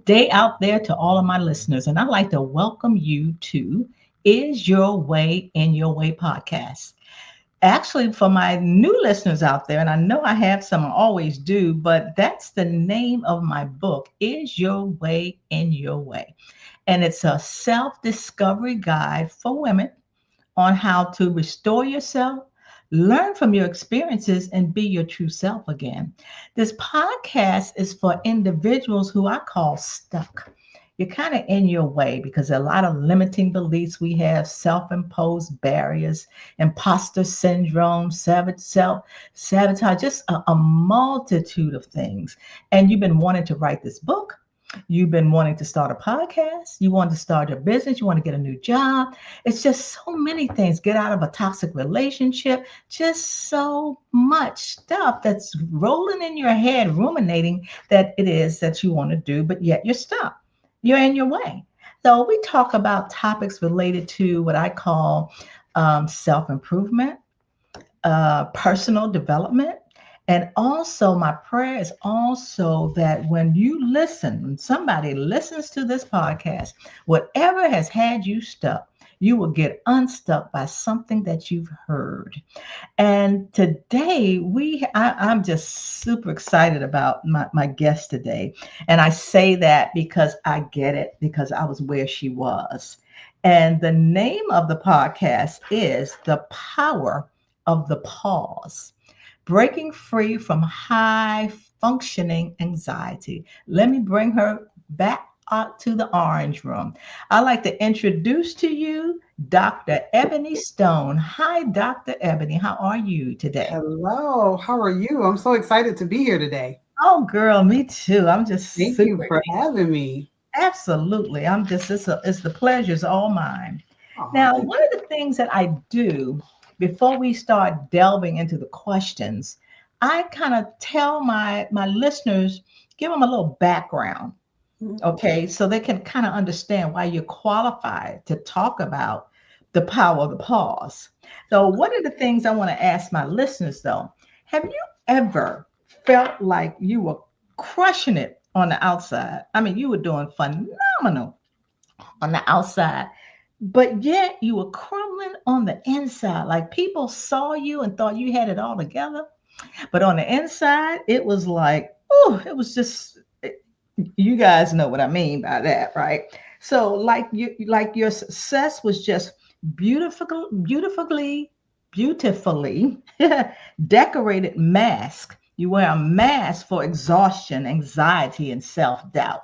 good day out there to all of my listeners. And I'd like to welcome you to Is Your Way in Your Way podcast. Actually, for my new listeners out there, and I know I have some, I always do, but that's the name of my book, Is Your Way in Your Way. And it's a self discovery guide for women on how to restore yourself, learn from your experiences, and be your true self again. This podcast is for individuals who I call stuck. You're kind of in your way because a lot of limiting beliefs we have, self-imposed barriers, imposter syndrome, self sabotage, just a multitude of things. And you've been wanting to write this book. You've been wanting to start a podcast. You want to start a business. You want to get a new job. It's just so many things. Get out of a toxic relationship. Just so much stuff that's rolling in your head, ruminating that it is that you want to do, but yet you're stuck. You're in your way. So we talk about topics related to what I call self-improvement, personal development. And also, my prayer is also that when somebody listens to this podcast, whatever has had you stuck, you will get unstuck by something that you've heard. And today, I'm just super excited about my guest today. And I say that because I get it, because I was where she was. And the name of the podcast is The Power of the Pause. Breaking free from high functioning anxiety. Let me bring her back out to the orange room. I'd like to introduce to you Dr. Ebony Stone. Hi, Dr. Ebony. How are you today? Hello, how are you? I'm so excited to be here today. Oh, girl, me too. I'm just Thank you super. for having me. Absolutely. It's the pleasure's all mine. Oh, Now, thank one of the things that I do before we start delving into the questions, I kind of tell my listeners, give them a little background, you. okay, so they can kind of understand why you're qualified to talk about the power of the pause. So, one of the things I want to ask my listeners though, have you ever felt like you were crushing it on the outside? I mean, you were doing phenomenal on the outside, but yet you were crumbling on the inside. Like people saw you and thought you had it all together. But on the inside, it was like, oh, it was just, you guys know what I mean by that, right? So like your success was just beautifully decorated mask. You wear a mask for exhaustion, anxiety, and self-doubt.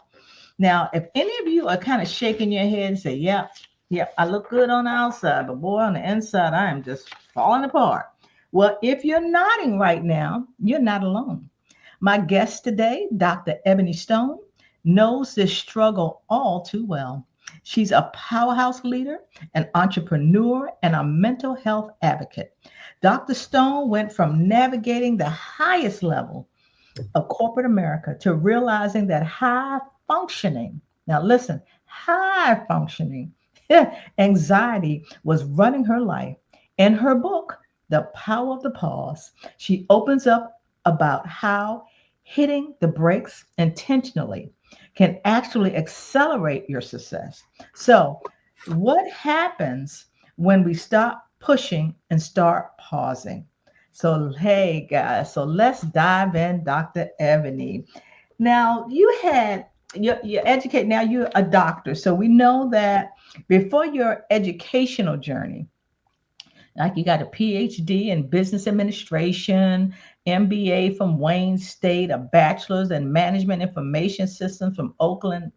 Now, if any of you are kind of shaking your head and say, "Yep, yep, I look good on the outside, but boy, on the inside, I am just falling apart." Well, if you're nodding right now, you're not alone. My guest today, Dr. Ebony Stone, knows this struggle all too well. She's a powerhouse leader, an entrepreneur, and a mental health advocate. Dr. Stone went from navigating the highest level of corporate America to realizing that high functioning, now listen, high functioning anxiety was running her life. In her book, The Power of the Pause, she opens up about how hitting the brakes intentionally can actually accelerate your success. So, what happens when we stop pushing and start pausing? So, hey guys, so let's dive in, Dr. Ebony. Now, you're educate, now you're a doctor. So, we know that before your educational journey, like you got a PhD in business administration, MBA from Wayne State, a bachelor's in management information systems from Oakland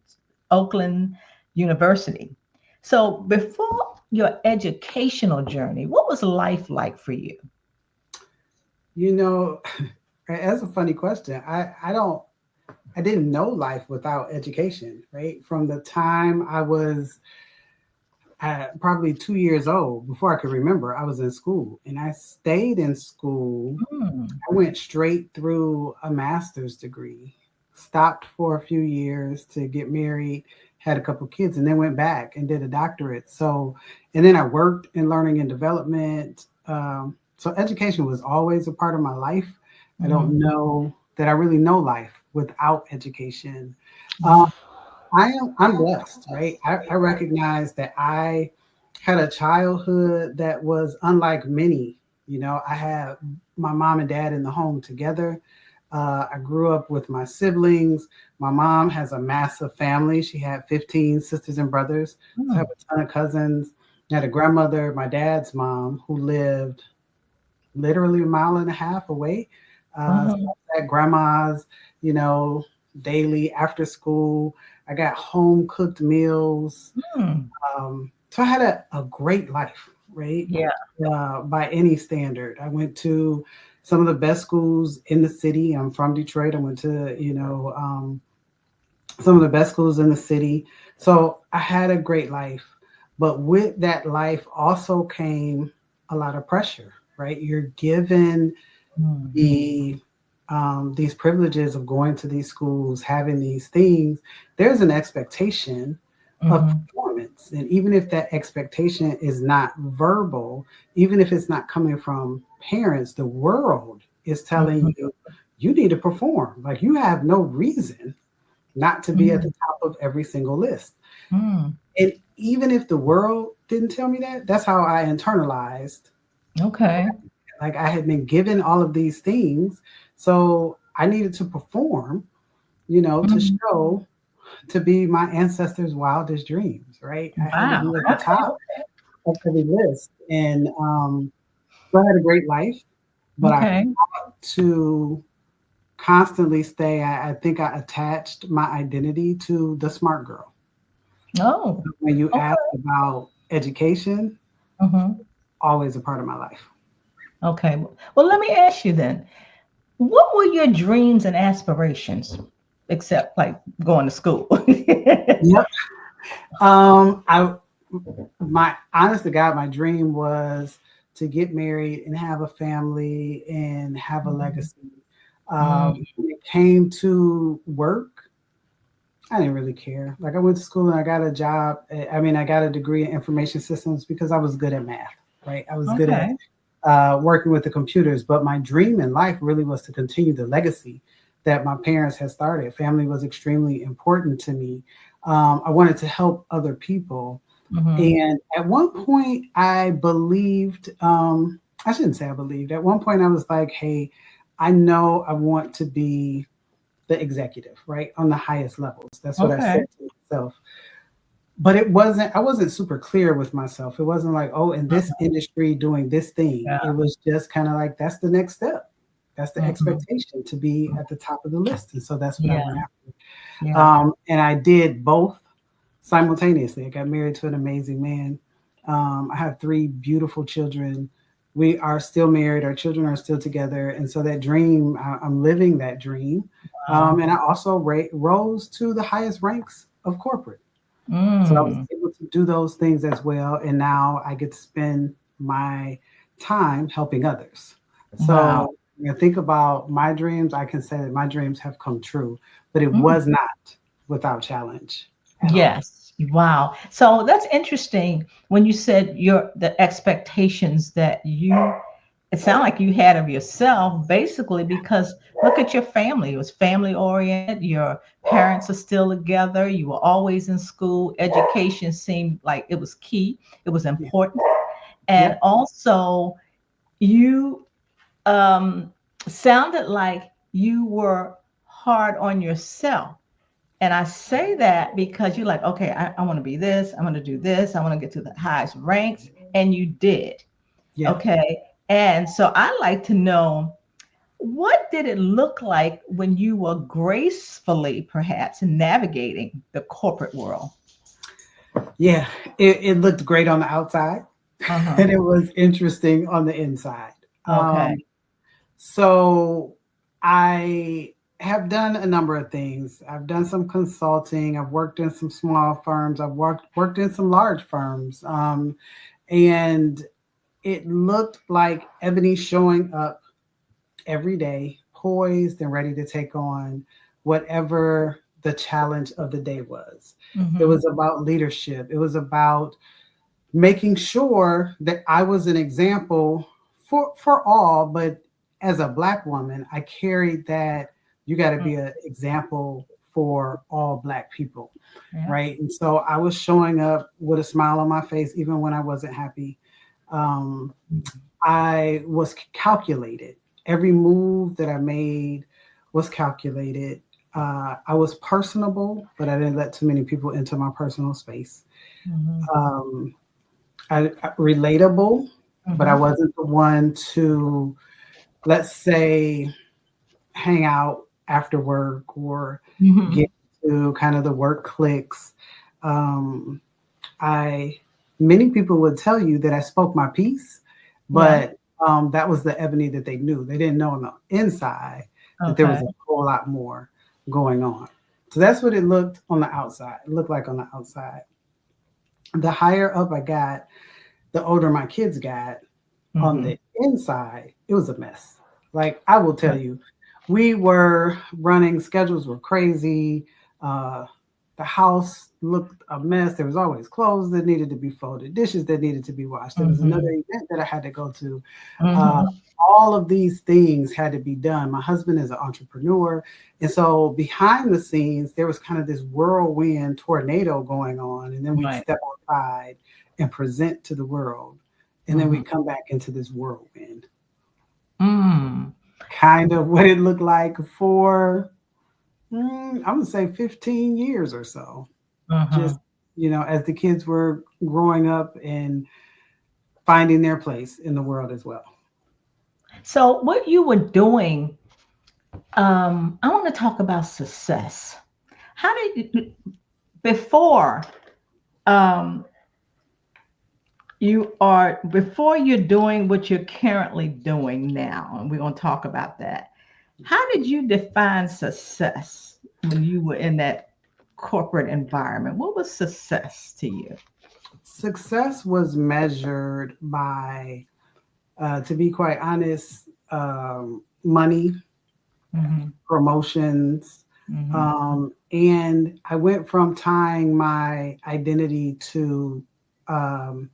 University. So, before your educational journey, what was life like for you? You know, that's a funny question. I didn't know life without education, right? From the time I was probably 2 years old, before I could remember, I was in school and I stayed in school. Hmm. I went straight through a master's degree, stopped for a few years to get married, had a couple kids, and then went back and did a doctorate. So, and then I worked in learning and development. So education was always a part of my life. I Hmm. don't know that I really know life without education. Um, Wow. I'm blessed, right? I recognize that I had a childhood that was unlike many. You know, I had my mom and dad in the home together. I grew up with my siblings. My mom has a massive family. She had 15 sisters and brothers. So I have Mm. a ton of cousins. I had a grandmother, my dad's mom, who lived literally a mile and a half away. So Mhm. I had grandmas, you know, daily after school. I got home cooked meals. Mm. So I had a great life, right? Yeah. By any standard. I went to some of the best schools in the city. I'm from Detroit. I went to, some of the best schools in the city. So I had a great life. But with that life also came a lot of pressure, right? You're given Mm. these privileges of going to these schools, having these things. There's an expectation of Mhm. performance. And even if that expectation is not verbal, even if it's not coming from parents, the world is telling Mhm. you, you need to perform. Like you have no reason not to be at the Mm. top of every single list. Mm. And even if the world didn't tell me that, that's how I internalized. Okay. Like I had been given all of these things. So I needed to perform, to Mm. show, to be my ancestors' wildest dreams, right? I had to Wow. be at the Okay. top of every list. And so I had a great life, but I Okay. to constantly stay, I think I attached my identity to the smart girl. Oh. When you Okay. ask about education, Mhm. always a part of my life. Okay. Well, let me ask you then. What were your dreams and aspirations, except like going to school? Yep. I my honest to God, my dream was to get married and have a family and have a legacy. Mm. When it came to work, I didn't really care. Like I went to school and I got a job. I mean, I got a degree in information systems because I was good at math, right? I was good at Okay. working with the computers. But my dream in life really was to continue the legacy that my parents had started. Family was extremely important to me. I wanted to help other people. Mhm. And at one point, I believed, I shouldn't say I believed, at one point, I was like, hey, I know I want to be the executive, right? On the highest levels. That's what I Okay. said to myself. But I wasn't super clear with myself. It wasn't like, oh, in this industry doing this thing. Yeah. It was just kind of like, that's the next step. That's the Mhm. expectation to be at the top of the list. And so that's what I Yeah. went after. Yeah. And I did both simultaneously. I got married to an amazing man. I have three beautiful children. We are still married. Our children are still together. And so that dream, I'm living that dream. Wow. And I also rose to the highest ranks of corporate. So I was Mm. able to do those things as well. And now I get to spend my time helping others. Wow. So when I think about my dreams, I can say that my dreams have come true, but it Mm. was not without challenge at all. Yes. Wow. So that's interesting when you said the expectations that it sounded like you had of yourself, basically because look at your family. It was family oriented. Your parents are still together. You were always in school. Education seemed like it was key. It was Yeah. important. And Yep. also you sounded like you were hard on yourself. And I say that because you're like, okay, I want to be this, I want to do this, I want to get to the highest ranks. And you did. Yeah. Okay. And so I like to know, what did it look like when you were gracefully perhaps navigating the corporate world? Yeah. It looked great on the outside Uh-huh. and it was interesting on the inside. Okay. So I have done a number of things. I've done some consulting. I've worked in some small firms. I've worked in some large firms. And it looked like Ebony showing up every day, poised and ready to take on whatever the challenge of the day was. It Mm-hmm. was about leadership. It was about making sure that I was an example for all, but as a black woman, I carried that you got to be an example for all Black people, Yeah. right? And so I was showing up with a smile on my face, even when I wasn't happy. Um, I was calculated. Every move that I made was calculated. I was personable, but I didn't let too many people into my personal space. Mm-hmm. Um, relatable, but I Mm-hmm. wasn't the one to, let's say, hang out after work or Mm-hmm. get to kind of the work cliques. Um, I Many people would tell you that I spoke my piece, Yeah. but that was the Ebony that they knew. They didn't know on the inside that there was Okay. a whole lot more going on. So that's what it looked on the outside. It looked like on the outside. The higher up I got, the older my kids got. On Mm-hmm. the inside, it was a mess. Like I will tell you, we were running, schedules were crazy. Uh, the house looked a mess. There was always clothes that needed to be folded, dishes that needed to be washed. There was another Mm-hmm. event that I had to go to. Uh, Mm-hmm. all of these things had to be done. My husband is an entrepreneur. And so behind the scenes, there was kind of this whirlwind tornado going on. And then we'd Right. step outside and present to the world. And then we Mm-hmm. come back into this whirlwind. Mm. Kind of what it looked like for, I'm going to say 15 years or so. Uh-huh. Just, as the kids were growing up and finding their place in the world as well. So what you were doing, I want to talk about success. How did you, before um, before you're doing what you're currently doing now, and we're going to talk about that. How did you define success when you were in that corporate environment? What was success to you? Success was measured by, to be quite honest, money, Hmm. promotions. Hmm. And I went from tying my identity to um,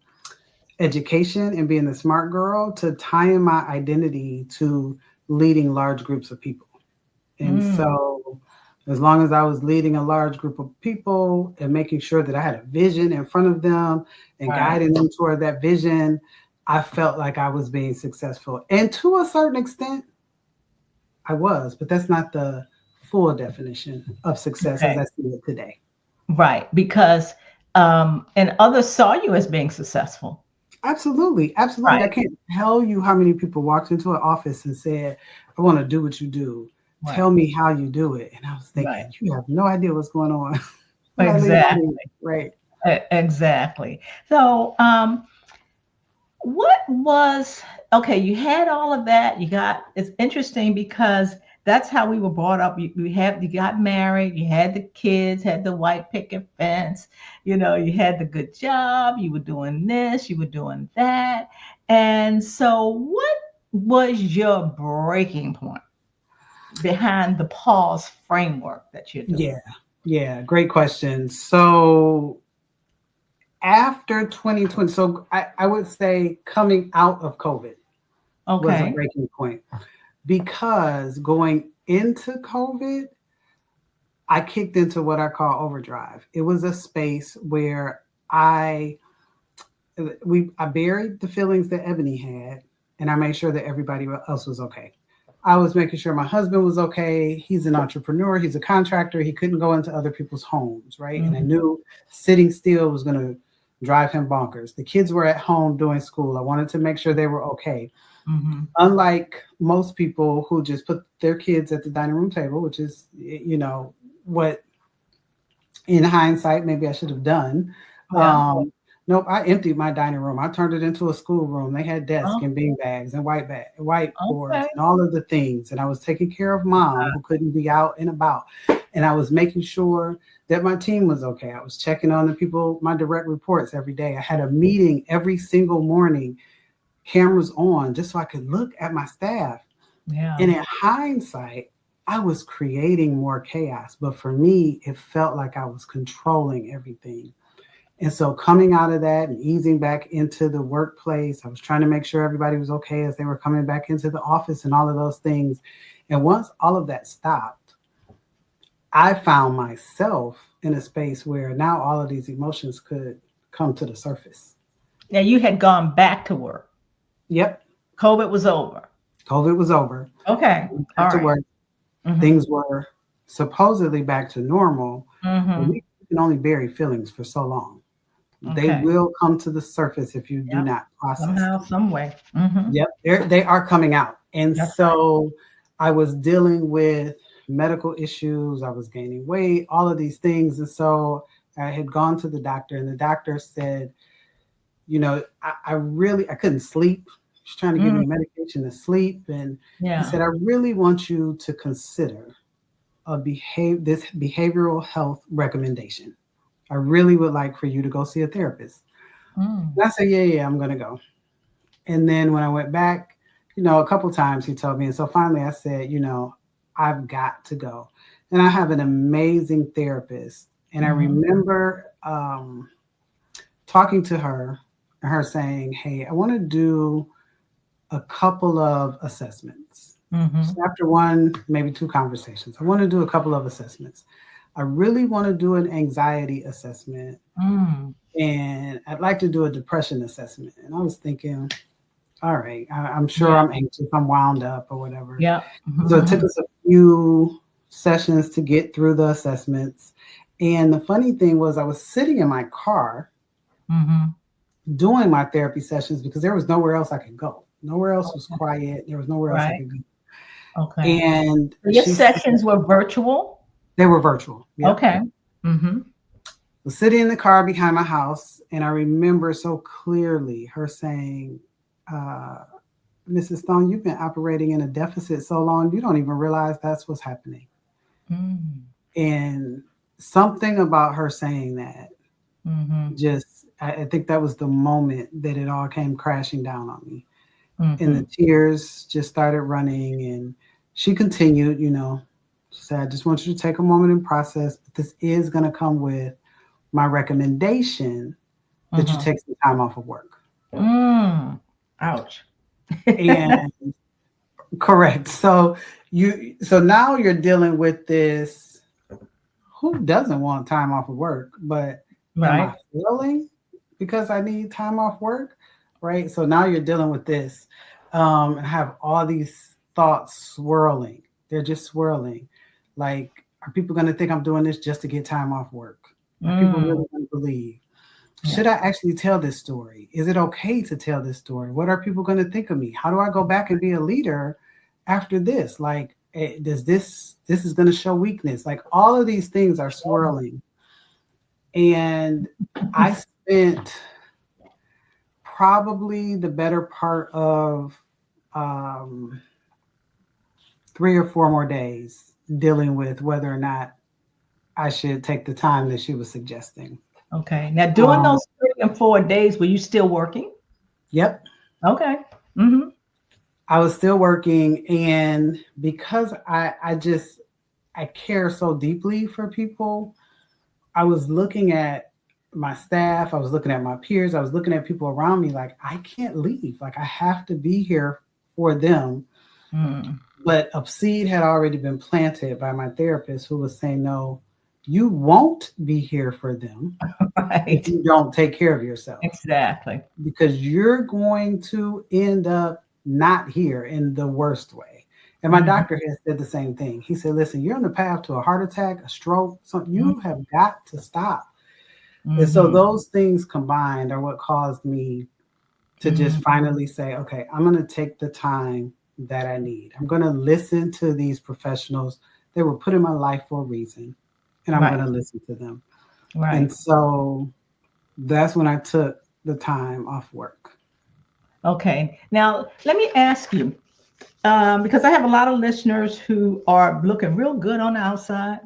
education and being the smart girl to tying my identity to leading large groups of people. And Mm. so, as long as I was leading a large group of people and making sure that I had a vision in front of them and Right. guiding them toward that vision, I felt like I was being successful. And to a certain extent, I was, but that's not the full definition of success as Okay. I see it today. Right. Because and others saw you as being successful. Absolutely. Absolutely. I Right. can't tell you how many people walked into an office and said, I want to do what you do. Right. Tell me how you do it. And I was thinking, Right. you have no idea what's going on when I leave out Exactly. here. Right. Exactly. So, what was okay? You had all of that. You got it's interesting because that's how we were brought up. You got married, you had the kids, had the white picket fence, you had the good job, you were doing this, you were doing that. And so what was your breaking point behind the pause framework that you're doing? Yeah. Yeah. Great question. So after 2020, so I would say coming out of COVID was a Okay. breaking point because going into COVID, I kicked into what I call overdrive. It was a space where I I buried the feelings that Ebony had, and I made sure that everybody else was okay. I was making sure my husband was okay. He's an entrepreneur. He's a contractor. He couldn't go into other people's homes, right? And I Mhm. knew sitting still was going to drive him bonkers. The kids were at home doing school. I wanted to make sure they were okay. Mhm. Unlike most people who just put their kids at the dining room table, which is, what in hindsight, maybe I should have done. Yeah. Nope, I emptied my dining room. I turned it into a schoolroom. They had desks Oh, and bean bags and whiteboards okay. and all of the things. And I was taking care of mom who couldn't be out and about. And I was making sure that my team was okay. I was checking on the people, my direct reports every day. I had a meeting every single morning, cameras on, just so I could look at my staff. Yeah. And in hindsight, I was creating more chaos. But for me, it felt like I was controlling everything. And so coming out of that and easing back into the workplace, I was trying to make sure everybody was okay as they were coming back into the office and all of those things. And once all of that stopped, I found myself in a space where now all of these emotions could come to the surface. Now you had gone back to work. Yep, COVID was over. COVID was over. Okay. Back All to right. work. Mm-hmm. Things were supposedly back to normal, but Mm-hmm. we can only bury feelings for so long. They Okay. will come to the surface if you do Yep. not process Somehow, them. some way. Mm-hmm. Yep, they are coming out. And That's right. so I was dealing with medical issues. I was gaining weight, all of these things. And so I had gone to the doctor, and the doctor said, I couldn't sleep. She's trying to give Mm, me medication to sleep. And he yeah. said, I really want you to consider this behavioral health recommendation. I really would like for you to go see a therapist. Mm, And I said, yeah, I'm going to go. And then when I went back, a couple times he told me. And so finally I said, I've got to go. And I have an amazing therapist. And I mm-hmm. remember talking to her and her saying, hey, I want to do a couple of assessments. Mm-hmm. So after one, maybe two conversations, I want to do a couple of assessments. I really want to do an anxiety assessment, Mm, and I'd like to do a depression assessment. And I was thinking, all right, I'm sure yeah. I'm anxious, I'm wound up or whatever. Yeah. So it took Mm-hmm. us a few sessions to get through the assessments. And the funny thing was, I was sitting in my car Mm-hmm. doing my therapy sessions because there was nowhere else I could go. Nowhere else was quiet. There was nowhere else I Right. could go. Okay. And So your sessions were virtual? they were virtual. Yep. Okay. Mm-hmm. Was sitting in the car behind my house, and I remember so clearly her saying, uh, Mrs. Stone, you've been operating in a deficit so long, you don't even realize that's what's happening. Mm, And something about her saying that mm-hmm. I think that was the moment that it all came crashing down on me. And Mm-hmm. the tears just started running. And she continued, she said, I just want you to take a moment and process, but this is going to come with my recommendation that you Mm-hmm. take some time off of work. Mm. Ouch. And correct. So now you're dealing with this. Who doesn't want time off of work? But am I Right. failing because I need time off work? Right. So now you're dealing with this, and have all these thoughts swirling. They're just swirling. Like, are people going to think I'm doing this just to get time off work? Are people Mm. really going to believe? Yeah. Should I actually tell this story? Is it okay to tell this story? What are people going to think of me? How do I go back and be a leader after this? Like, does this is going to show weakness? Like, all of these things are swirling. And I spent probably the better part of um, 3 or 4 more days dealing with whether or not I should take the time that she was suggesting. Okay. Now, during Um, those 3 and 4 days, were you still working? yep. Okay. Mm-hmm. I was still working, and because I care so deeply for people, I was looking at my staff, I was looking at my peers, I was looking at people around me like I can't leave. Like I have to be here for them. Mm. But a seed had already been planted by my therapist who was saying, no, you won't be here for them if Right. you don't take care of yourself, Exactly. because you're going to end up not here in the worst way. And my Mm-hmm. doctor has said the same thing. He said, listen, you're on the path to a heart attack, a stroke, something Mm-hmm. you have got to stop. And so Mm-hmm. those things combined are what caused me to just finally say, okay, I'm going to take the time that I need. I'm going to listen to these professionals. They were put in my life for a reason, and I'm Right. going to listen to them. Right. And so that's when I took the time off work. Okay. Now, let me ask you, because I have a lot of listeners who are looking real good on the outside,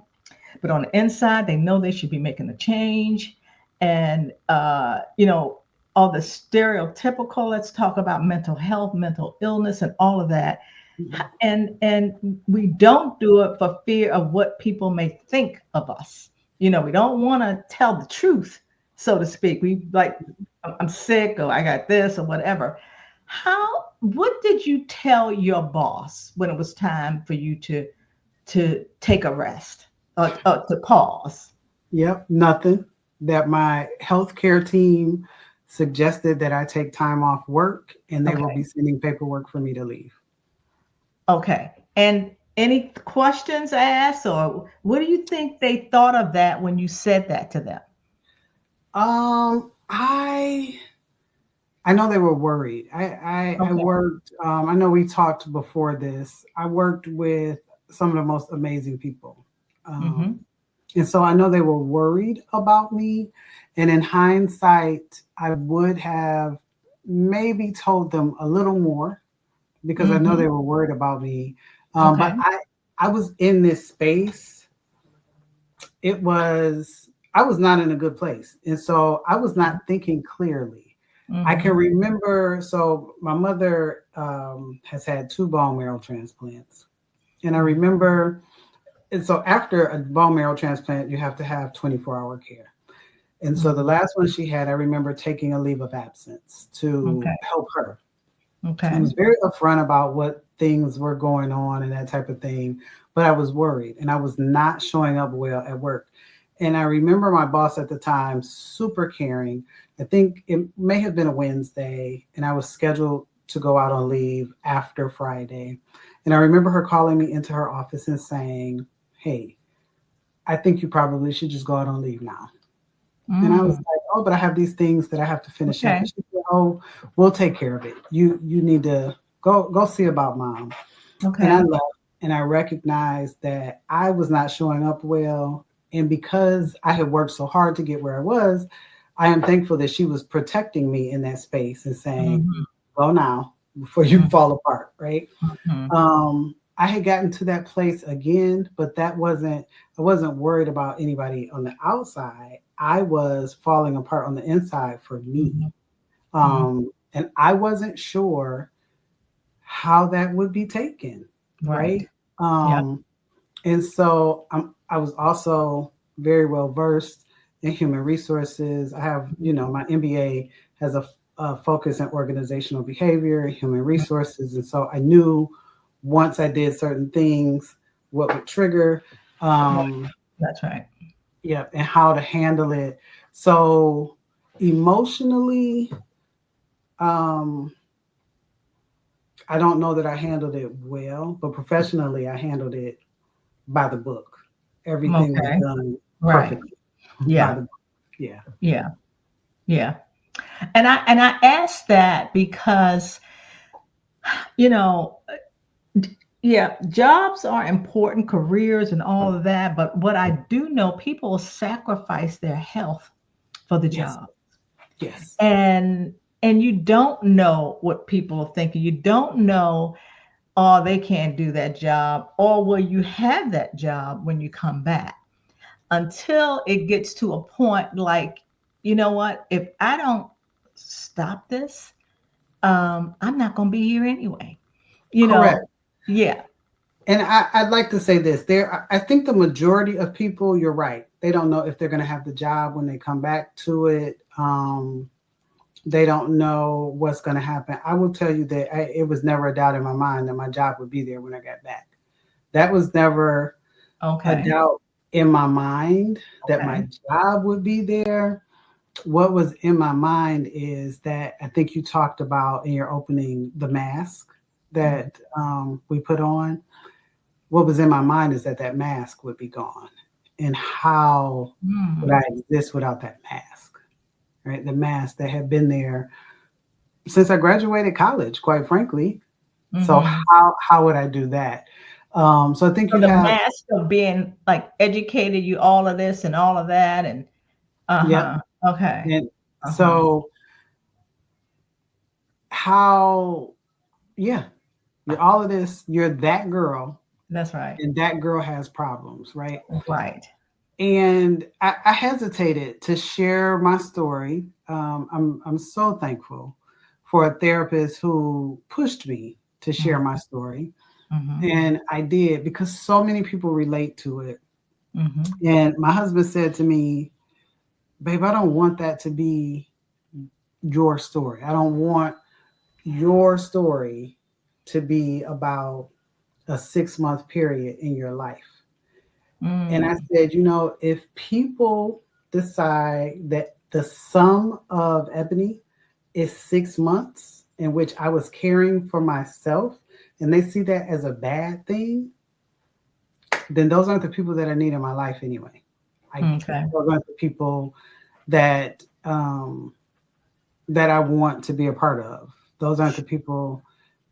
but on the inside, they know they should be making a change. And, all the stereotypical, let's talk about mental health, mental illness, and all of that. Mhm. And we don't do it for fear of what people may think of us. We don't want to tell the truth, so to speak. We like, I'm sick, or I got this, or whatever. What did you tell your boss when it was time for you to take a rest? to pause. Yep, nothing. That my healthcare team suggested that I take time off work and they will Okay. be sending paperwork for me to leave. Okay. And any questions asked, or what do you think they thought of that when you said that to them? I know they were worried. I Okay. worked, I know we talked before this. I worked with some of the most amazing people. Mm-hmm. And so I know they were worried about me. And in hindsight, I would have maybe told them a little more because I know Mm-hmm. they were worried about me. Okay. But I was in this space. I was not in a good place. And so I was not thinking clearly. I can Mm-hmm. remember, so my mother has had 2 bone marrow transplants. And I remember, and so after a bone marrow transplant, you have to have 24-hour care. And so the Mm-hmm. last one she had, I remember taking a leave of absence to Okay. help her. I Okay. was very upfront about what things were going on and that type of thing, but I was worried and I was not showing up well at work. And I remember my boss at the time, super caring. I think it may have been a Wednesday, and I was scheduled to go out on leave after Friday. And I remember her calling me into her office and saying, "Hey, I think you probably should just go out on leave now." And I was Mm. like, "Oh, but I have these things that I have to finish up." Okay. And she said, "Oh, we'll take care of it. You need to go see about mom." And I Okay. left, and I recognized that I was not showing up well. And because I had worked so hard to get where I was, I am thankful that she was protecting me in that space and saying, Mm-hmm. "Go now before you fall apart." Right. Mm-hmm. I had gotten to that place again, but I wasn't worried about anybody on the outside. I was falling apart on the inside for me. Mm-hmm. And I wasn't sure how that would be taken. Right. Right. Yep. Um, and so I was also very well versed in human resources. I have, my MBA has a focus in organizational behavior, human resources. And so I knew once I did certain things, what would trigger, Right. um, That's right. yeah, and how to handle it. So emotionally, um, I don't know that I handled it well, but professionally, I handled it by the book. Everything was Okay. done Right. perfectly by Yeah. the book. Yeah. Yeah. Yeah. And I asked that because, you know, yeah, jobs are important, careers and all of that. But what I do know, people sacrifice their health for the Yes. job. Yes. And you don't know what people are thinking. You don't know, oh, they can't do that job, or will you have that job when you come back? Until it gets to a point like, you know what, if I don't stop this, I'm not going to be here anyway. You Correct. know, yeah. And I'd like to say this. I think the majority of people, you're right. They don't know if they're going to have the job when they come back to it. They don't know what's going to happen. I will tell you that it was never a doubt in my mind that my job would be there when I got back. That was never a Okay. doubt in my mind that Okay. my job would be there. What was in my mind is that I think you talked about in your opening the mask Mm, that we put on. What was in my mind is that that mask would be gone, and how would I mm, exist without that mask? Right, the mask that had been there since I graduated college, quite frankly. So mhm. how would I do that? So I think So you the have, mask of being like educated, you all of this and all of that, and yep, uh-huh. Okay. and Uh-huh. so how, yeah, you're all of this. You're that girl, That's right. and that girl has problems, right? Right. And I hesitated to share my story. I'm so thankful for a therapist who pushed me to share Mhm. my story, Mhm. and I did because so many people relate to it. Mhm. And my husband said to me, "Babe, I don't want that to be your story. I don't want your story to be about a 6-month period in your life." And I Mm. said, if people decide that the sum of Ebony is 6 months in which I was caring for myself, and they see that as a bad thing, then those aren't the people that I need in my life anyway. Okay. Those aren't the people that that I want to be a part of. Those aren't the people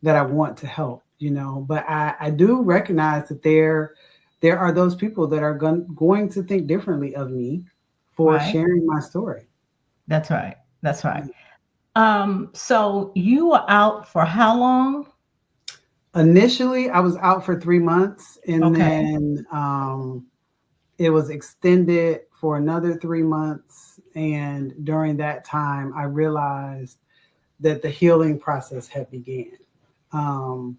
that I want to help, But I do recognize that there are those people that are going to think differently of me for Right. sharing my story. That's right. That's right. So you were out for how long? Initially, I was out for 3 months, and Okay. then it was extended for another 3 months. And during that time, I realized that the healing process had began. Um,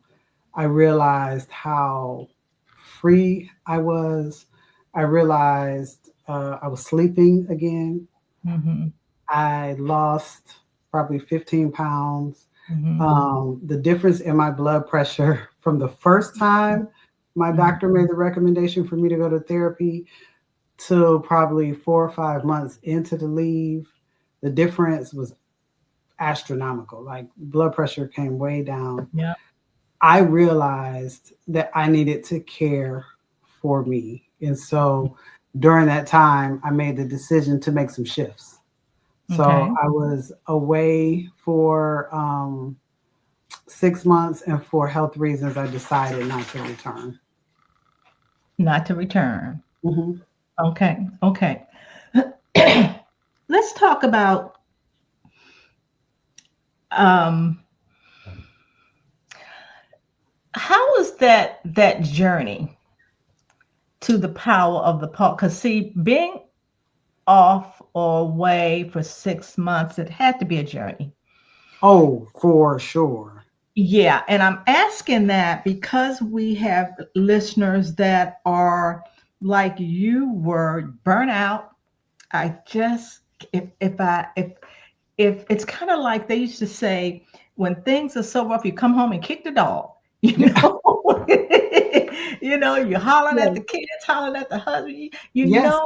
I realized how free I was. I realized I was sleeping again. Mm-hmm. I lost probably 15 pounds. Mm-hmm. The difference in my blood pressure from the first time my Mm-hmm. doctor made the recommendation for me to go to therapy to probably 4 or 5 months into the leave, the difference was astronomical. Like blood pressure came way down. Yeah. I realized that I needed to care for me. And so during that time, I made the decision to make some shifts. So Okay. I was away for 6 months, and for health reasons, I decided not to return. Not to return. Mhm. Okay. Okay. Let's talk about um how was that journey to the power of the pause? Because see, being off or away for 6 months, it had to be a journey. Oh, for sure. Yeah, and I'm asking that because we have listeners that are like you were burnt out. I just if it's kind of like they used to say, when things are so rough, you come home and kick the dog. You Yeah. know, you're hollering at Yeah. the kids, hollering at the husband. You Yes. know,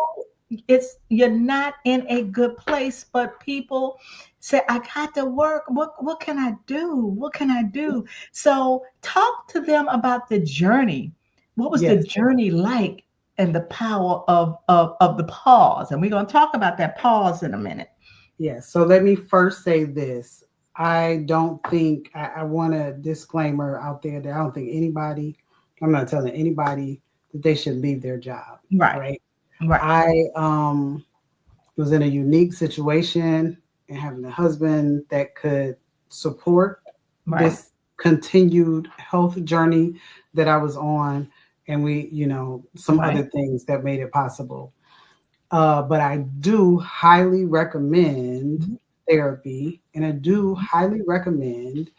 you're not in a good place, but people say, I got to work. What can I do? What can I do? So talk to them about the journey. What was the Yes. journey like, and the power of the pause? And we're going to talk about that pause in a minute. Yes. So let me first say this. I don't think I want a disclaimer out there that I don't think anybody, I'm not telling anybody that they should leave their job. Right, Right. right, I was in a unique situation and having a husband that could support right, this continued health journey that I was on. And we, some right. other things that made it possible. But I do highly recommend Mhm, therapy, and I do highly recommend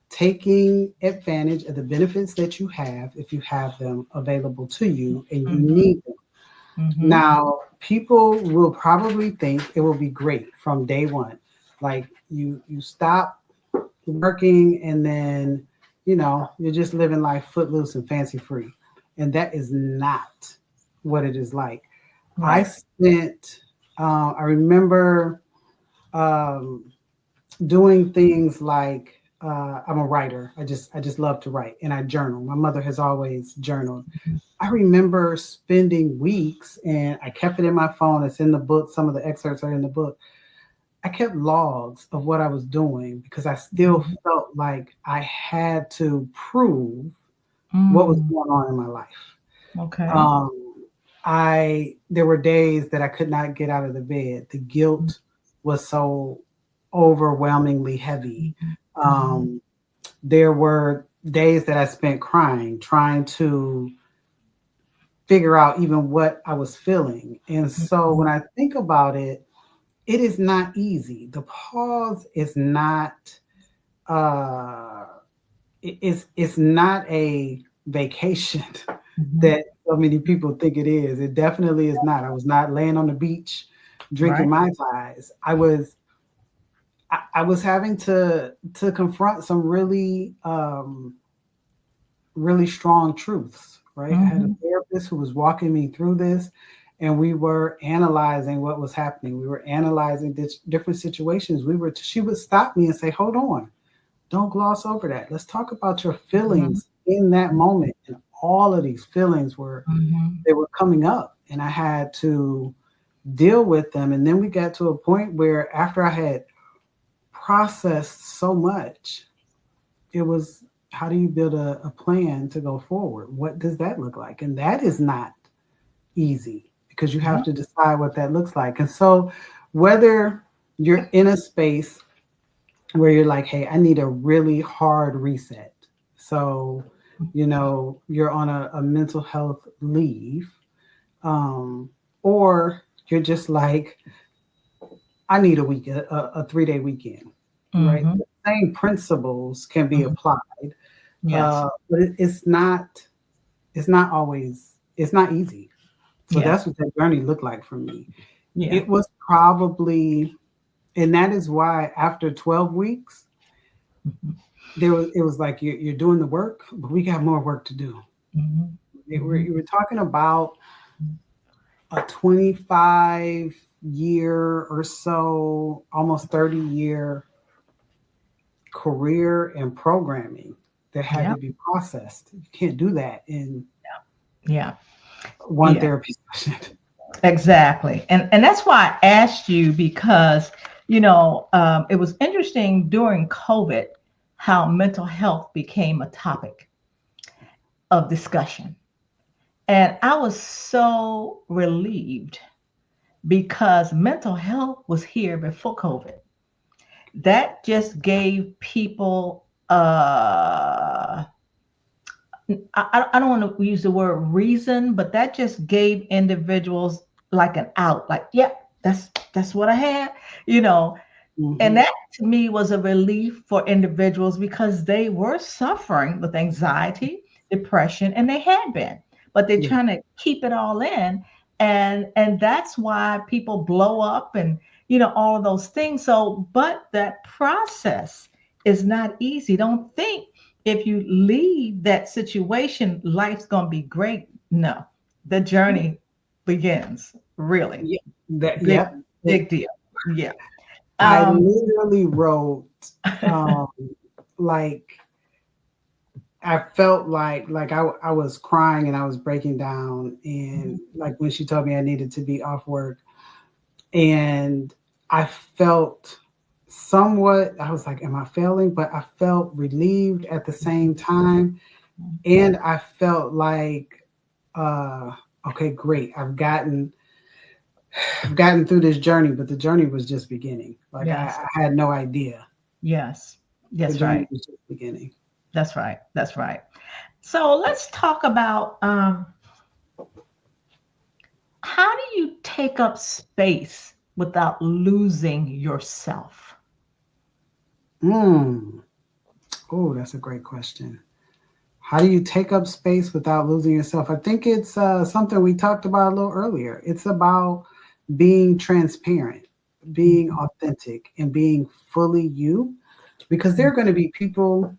taking advantage of the benefits that you have if you have them available to you and you mhm, need them. mhm. Now, people will probably think it will be great from day one. Like you stop working, and then you're just living life footloose and fancy free. And that is not what it is like. I Right, spent, I remember um, doing things like I'm a writer. I just love to write, and I journal. My mother has always journaled. I remember spending weeks, and I kept it in my phone. It's in the book. Some of the excerpts are in the book. I kept logs of what I was doing because I still mhm. felt like I had to prove what was Mm, going on in my life. okay. Um, I there were days that I could not get out of the bed. The guilt was so overwhelmingly heavy. Mhm, mhm, Um, there were days that I spent crying, trying to figure out even what I was feeling. And so when mhm. I think about it, it is not easy. The pause is not uh it's not a vacation Mhm. that so many people think it is. It definitely is not. I was not laying on the beach drinking Right, Mai Tais. I was having to confront some really really strong truths, right? I had a Mm-hmm. therapist who was walking me through this, and we were analyzing what was happening. We were analyzing different situations. She would stop me and say, "Hold on, don't gloss over that. Let's talk about your Mm-hmm. feelings in that moment." And all of these feelings Mm-hmm. they were coming up, and I had to deal with them. And then we got to a point where after I had processed so much, it was, how do you build a plan to go forward? What does that look like? And that is not easy, because you have Yeah. to decide what that looks like. And so whether you're in a space where you're like, hey, I need a really hard reset. So, you're on a mental health leave, um, or you're just like, I need a week, a 3-day weekend, right? Mm-hmm. The same principles can be Mm-hmm. applied, Yes. but it's not easy. So Yeah. that's what that journey looked like for me. Yeah. It was probably, and that is why after 12 weeks, Mm-hmm. it was like you're doing the work, but we got more work to do. Mm-hmm. You were talking about a 25-year or so, almost 30-year career in programming that had Yeah. to be processed. You can't do that in Yeah. one Yeah. therapy session. Exactly. And that's why I asked you because, it was interesting during COVID how mental health became a topic of discussion. And I was so relieved because mental health was here before COVID. That just gave people, I don't want to use the word reason, but that just gave individuals like an out, like, yeah, that's what I had, you know. And Hmm. that to me was a relief for individuals because they were suffering with anxiety, depression, and they had been, but they're Yeah. trying to keep it all in. And that's why people blow up and all of those things. So, but that process is not easy. Don't think if you leave that situation, life's gonna be great. No, the journey begins, really. Yeah. That, Big, yep. big deal. Yeah. I Um, literally wrote, um, like, I felt like I was crying and I was breaking down. And like when she told me I needed to be off work, and I felt somewhat, I was like, am I failing? But I felt relieved at the same time. And I felt like, uh, okay, great. I've gotten through this journey, but the journey was just beginning. Like yes. I had no idea. Yes, The that's journey right. was just beginning. That's right. That's right. So let's talk about how do you take up space without losing yourself? Mm. Oh, that's a great question. How do you take up space without losing yourself? I think it's something we talked about a little earlier. It's about being transparent, being Mhm. authentic, and being fully you. Because there are going to be people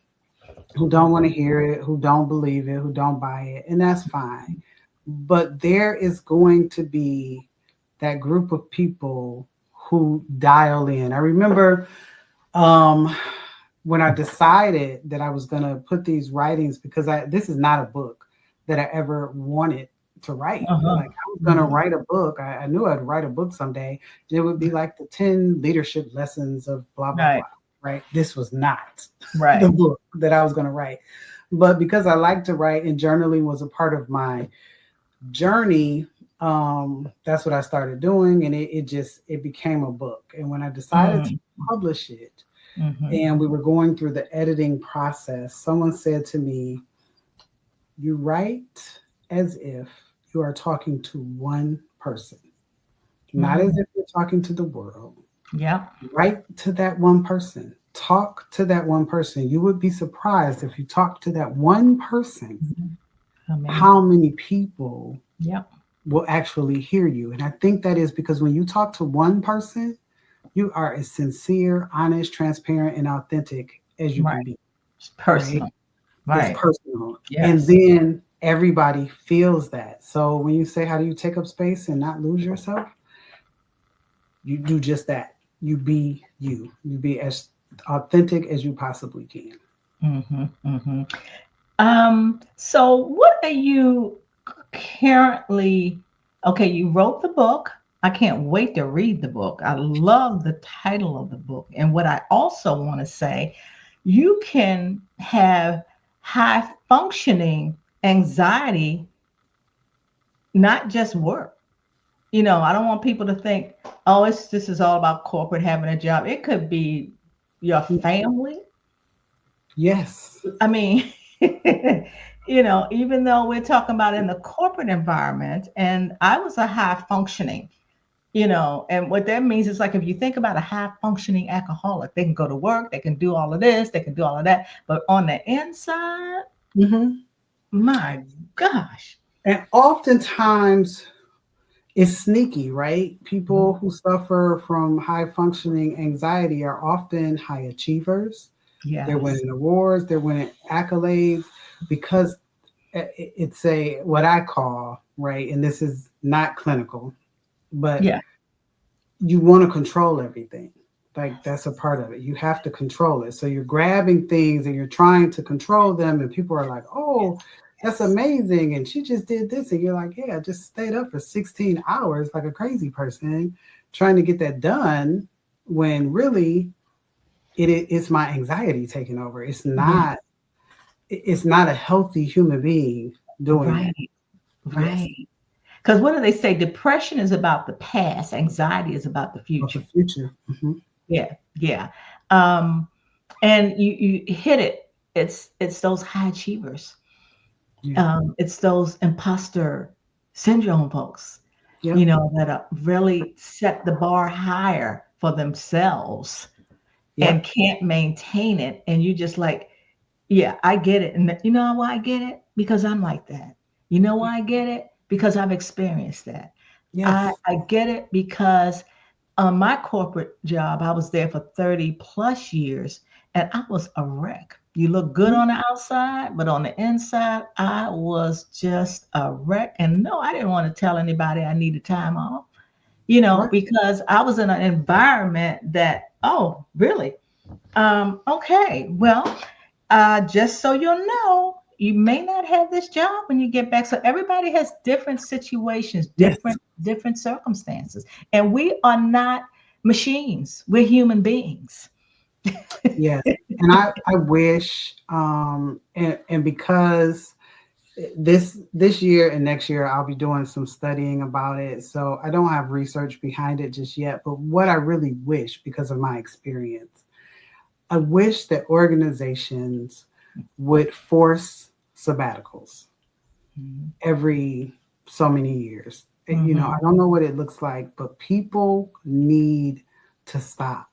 who don't want to hear it, who don't believe it, who don't buy it, and that's fine. But there is going to be that group of people who dial in. I remember um, when I decided that I was going to put these writings, because this is not a book that I ever wanted to write. Uh-huh. Like I was going to Mhm. write a book. I knew I'd write a book someday, and it would be like the 10 leadership lessons of blah, blah, Right. blah. Right. This was not the Right. book that I was going to write. But because I like to write and journaling was a part of my journey, that's what I started doing. And it became a book. And when I decided to Mm. publish it, Mhm. and we were going through the editing process, someone said to me, you write as if you are talking to one person, not as Mhm. if you're talking to the world. Yeah. Write to that one person. Talk to that one person. You would be surprised if you talk to that one person, Mhm. How many? how many people Yeah. will actually hear you. And I think that is because when you talk to one person, you are as sincere, honest, transparent, and authentic as you Right. can be, It's right? personal. It's Right. personal. And Yes. then everybody feels that. So when you say, how do you take up space and not lose yourself? You do just that. You be you. You be as authentic as you possibly can. Mm-hmm, mm-hmm. So what are you currently, okay, you wrote the book. I can't wait to read the book. I love the title of the book. And what I also want to say, you can have high functioning anxiety, not just work. I don't want people to think, oh, this is all about corporate having a job. It could be your family. Yes. I mean, even though we're talking about in the corporate environment, and I was a high functioning, and what that means is like if you think about a high functioning alcoholic, they can go to work, they can do all of this, they can do all of that, but on the inside, Mm-hmm. my gosh. And oftentimes it's sneaky, right? People who suffer from high functioning anxiety are often high achievers. They're Yes. winning awards, they're winning accolades because it's a what I call, right? And this is not clinical, but Yeah. you want to control everything. Like that's a part of it. You have to control it. So you're grabbing things and you're trying to control them, and people are like, "Oh, that's Yes. amazing!" And she just did this, and you're like, "Yeah, I just stayed up for 16 hours like a crazy person trying to get that done." When really, it's my anxiety taking over. It's Yeah. not. It's not a healthy human being doing that. Right. Yes, Right. Because what do they say? Depression is about the past, anxiety is about the of the future. future. Hmm. Yeah. Yeah. Um, and you hit it. It's those high achievers. Yeah. It's those imposter syndrome folks, Yep. that really set the bar higher for themselves and Yep. can't maintain it. And you just like, yeah, I get it. And you know why I get it? Because I'm like that. You know why I get it? Because I've experienced that. I, Yes. I get it because on my corporate job, I was there for 30 plus years and I was a wreck. You look good Mhm. on the outside, but on the inside, I was just a wreck. And no, I didn't want to tell anybody I needed time off, Right. because I was in an environment that, oh, really? Okay, well, just so you'll know, you may not have this job when you get back. So everybody has different situations, Yes. different circumstances, and we are not machines. We're human beings. Yes. And I wish, and because this year and next year I'll be doing some studying about it. So I don't have research behind it just yet. But what I really wish, because of my experience, I wish that organizations would force sabbaticals Mhm. every so many years. I Mhm. don't know what it looks like, but people need to stop.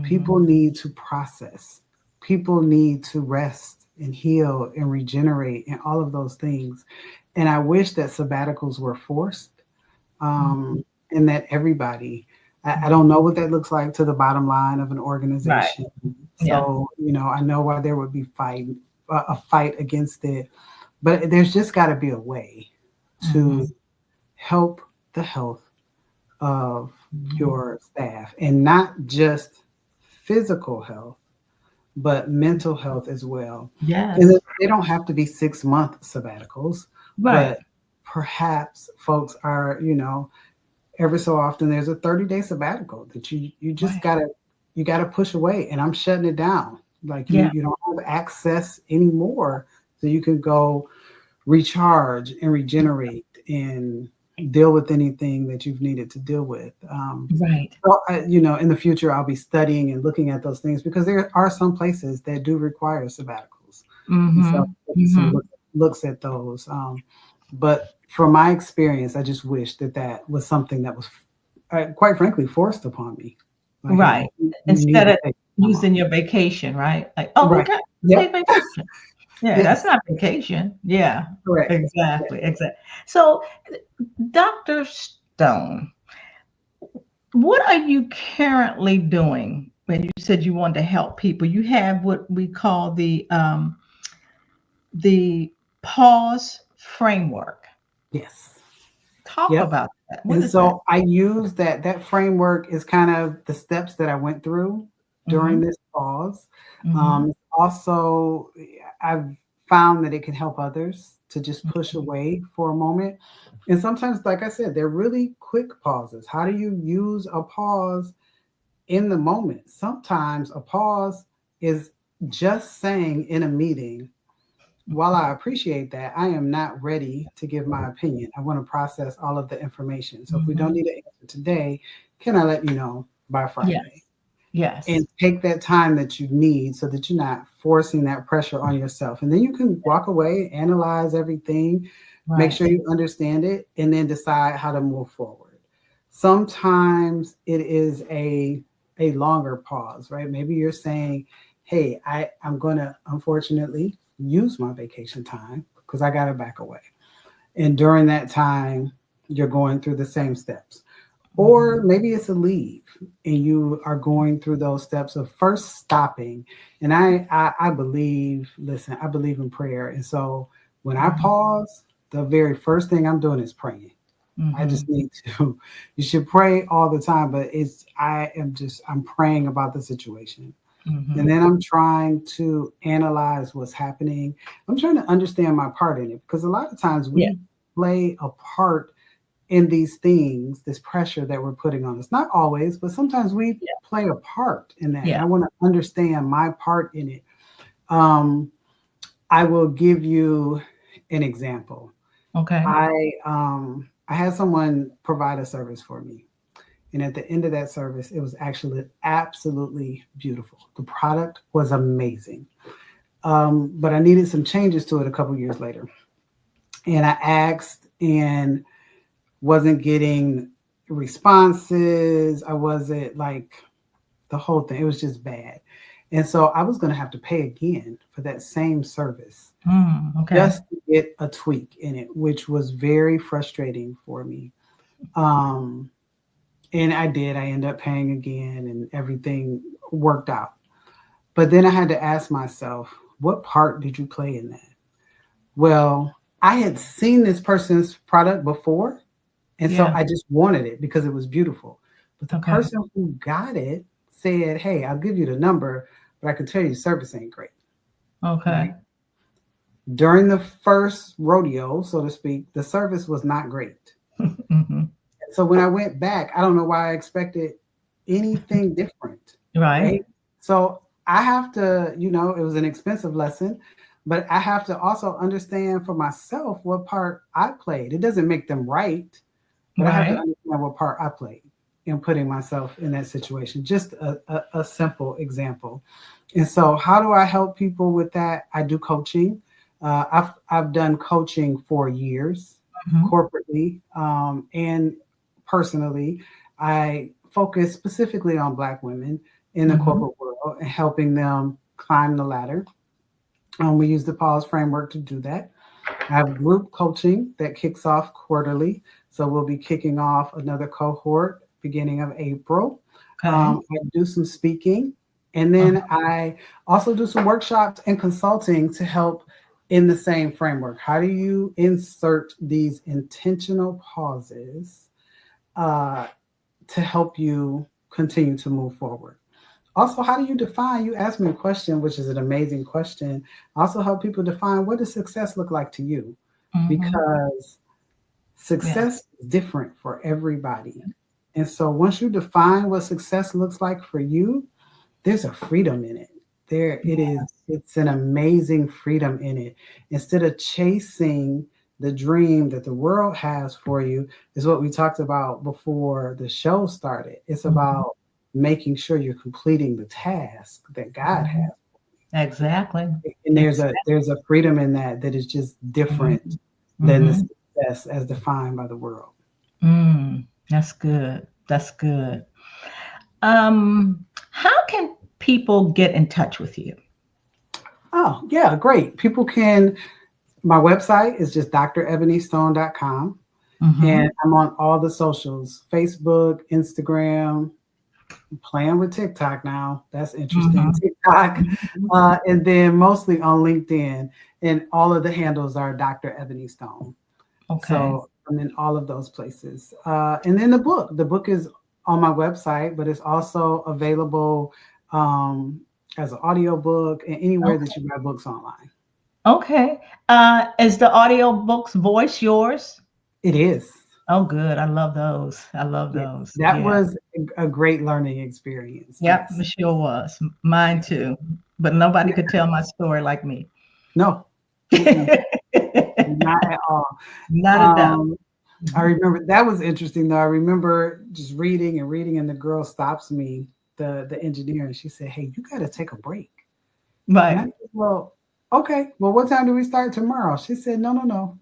People Mhm. need to process. People need to rest and heal and regenerate and all of those things. And I wish that sabbaticals were forced, Mhm. and that everybody, I Mhm. don't know what that looks like to the bottom line of an Right. organization. Yeah. So, I know why there would be a fight against it, but there's just got to be a way to Mhm. help the health of Mhm. your staff, and not just physical health, but mental health as well. And Yes. they don't have to be 6-month sabbaticals, Right. but perhaps folks are, every so often there's a 30-day sabbatical that you just Right. gotta push away, and I'm shutting it down. Like you Yeah. you don't have access anymore, so you can go recharge and regenerate and deal with anything that you've needed to deal with. Right. So, in the future, I'll be studying and looking at those things because there are some places that do require sabbaticals, and so Mhm. taking some Mhm. looks at those. But from my experience, I just wish that was something that was, quite frankly, forced upon me. Like, Right. hey, you need Instead to of take time off. using your vacation, right? Like, oh, Right. okay, take Yep. vacation. Yeah, that's Yes. not vacation. Yeah, Correct. Yeah. exactly, exactly. So, Dr. Stone, what are you currently doing? When you said you wanted to help people, you have what we call the PAWS framework. Yes. Talk Yep. about that. What And is that? so I use that framework is kind of the steps that I went through during Mm-hmm. this pause. Mm-hmm. Also, I've found that it can help others to just push Mm-hmm. away for a moment. And sometimes, like I said, they're really quick pauses. How do you use a pause in the moment? Sometimes a pause is just saying in a meeting, while I appreciate that, I am not ready to give my opinion. I want to process all of the information. So if we don't Mm-hmm. need an answer today, can I let you know by Friday? Yes. Yes. And take that time that you need so that you're not forcing that pressure on yourself. And then you can walk away, analyze everything, make Right. sure you understand it, and then decide how to move forward. Sometimes it is a longer pause, right? Maybe you're saying, hey, I'm going to unfortunately use my vacation time because I got to back away. And during that time, you're going through the same steps. Mm-hmm. Or maybe it's a leave and you are going through those steps of first stopping. And I believe, listen, I believe in prayer. And so when I Mm-hmm. pause, the very first thing I'm doing is praying. I Mm-hmm. just need to, you should pray all the time, but I'm praying about the situation. And Mm-hmm. then I'm trying to analyze what's happening. I'm trying to understand my part in it because a lot of times Yeah. we play a part in these things, this pressure that we're putting on us. Not always, but sometimes we Yeah. play a part in that. And Yeah. I want to understand my part in it. Um, I will give you an example. Okay. I had someone provide a service for me. And at the end of that service, it was actually absolutely beautiful. The product was amazing. But I needed some changes to it a couple years later. And I asked and wasn't getting responses. I wasn't like the whole thing. It was just bad. And so I was going to have to pay again for that same service Okay. just to get a tweak in it, which was very frustrating for me. Um, and I did. I ended up paying again and everything worked out. But then I had to ask myself, what part did you play in that? Well, I had seen this person's product before. And so Yeah. I just wanted it because it was beautiful. But the Okay. person who got it said, hey, I'll give you the number, but I can tell you service ain't great. Right. Okay. During the first rodeo, so to speak, the service was not great. Mm-hmm. So when I went back, I don't know why I expected anything different. Right. Right. So I have to, it was an expensive lesson, but I have to also understand for myself what part I played. It doesn't make them right, but I have to Right. understand what part I played in putting myself in that situation. Just a simple example. And so, how do I help people with that? I do coaching. I've done coaching for years, Mm-hmm. corporately and personally. I focus specifically on Black women in the Mm-hmm. corporate world and helping them climb the ladder. We use the PAWS framework to do that. I have group coaching that kicks off quarterly. So we'll be kicking off another cohort beginning of April. Okay. I do some speaking. And then Uh-huh. I also do some workshops and consulting to help in the same framework. How do you insert these intentional pauses uh, to help you continue to move forward? Also, how do you define? You asked me a question, which is an amazing question. I also help people define what does success look like to you? Mm-hmm. Because Yes. success is different for everybody. And so once you define what success looks like for you, there's a freedom in it. There it is. Yes. It's an amazing freedom in it. Instead of chasing the dream that the world has for you, is what we talked about before the show started. It's Mm-hmm. about making sure you're completing the task that God Mm-hmm. has. Exactly. And Exactly. there's a freedom in that that is just different Mm-hmm. than the Mm-hmm. success as defined by the world. That's good. That's good. How can people get in touch with you? Oh, yeah, great. People can, my website is just drebonystone.com. Mm-hmm. And I'm on all the socials, Facebook, Instagram, playing with TikTok now. That's interesting. Mm-hmm. TikTok, Mm-hmm. and then mostly on LinkedIn. And all of the handles are Dr. Ebony Stone. Okay. So I'm in all of those places. And then the book is on my website, but it's also available as an audio book and anywhere that you buy books online. Okay. Is the audiobook's voice yours? It is. Oh, good. I love those. I love Yeah. those. That Yeah. was a great learning experience. Yep. Yes. It sure was. Mine too. But nobody Yeah. could tell my story like me. No. Mm-mm. Not at all. Not a doubt. Um, I remember that was interesting though. I remember just reading and reading, and the girl stops me, the engineer, and she said, "Hey, you got to take a break." And I Right. said, "Well, okay. Well, what time do we start tomorrow?" She said, "No, no, no,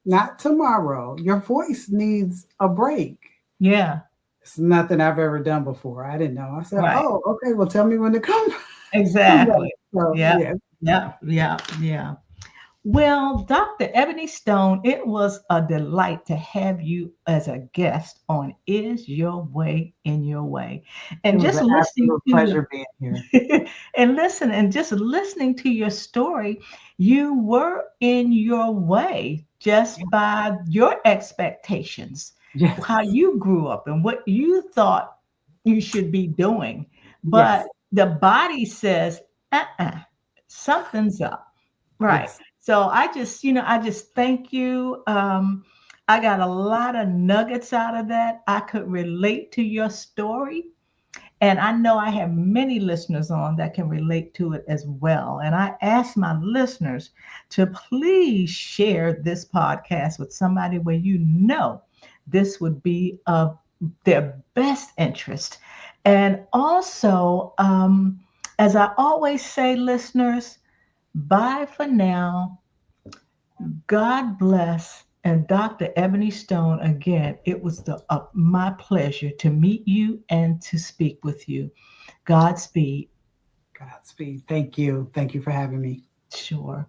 not tomorrow. Your voice needs a break." Yeah. It's nothing I've ever done before. I didn't know. I said, Right. "Oh, okay. Well, tell me when to come." Come back. Exactly. So Yeah. yeah, Yeah. Yeah. Yeah. Well, Dr. Ebony Stone, it was a delight to have you as a guest on Is Your Way in Your Way. it And was just an listening absolute to pleasure being here. and just listening to your story, you were in your way just by your expectations, how Yes, you grew up and what you thought you should be doing. yes, But the body says, uh-uh, something's up. Right. yes. So I just thank you. I got a lot of nuggets out of that. I could relate to your story. And I know I have many listeners on that can relate to it as well. And I ask my listeners to please share this podcast with somebody where you know this would be of their best interest. And also, as I always say, listeners, bye for now. God bless. And Dr. Ebony Stone, again, it was my pleasure to meet you and to speak with you. Godspeed. Godspeed. Thank you. Thank you for having me. Sure.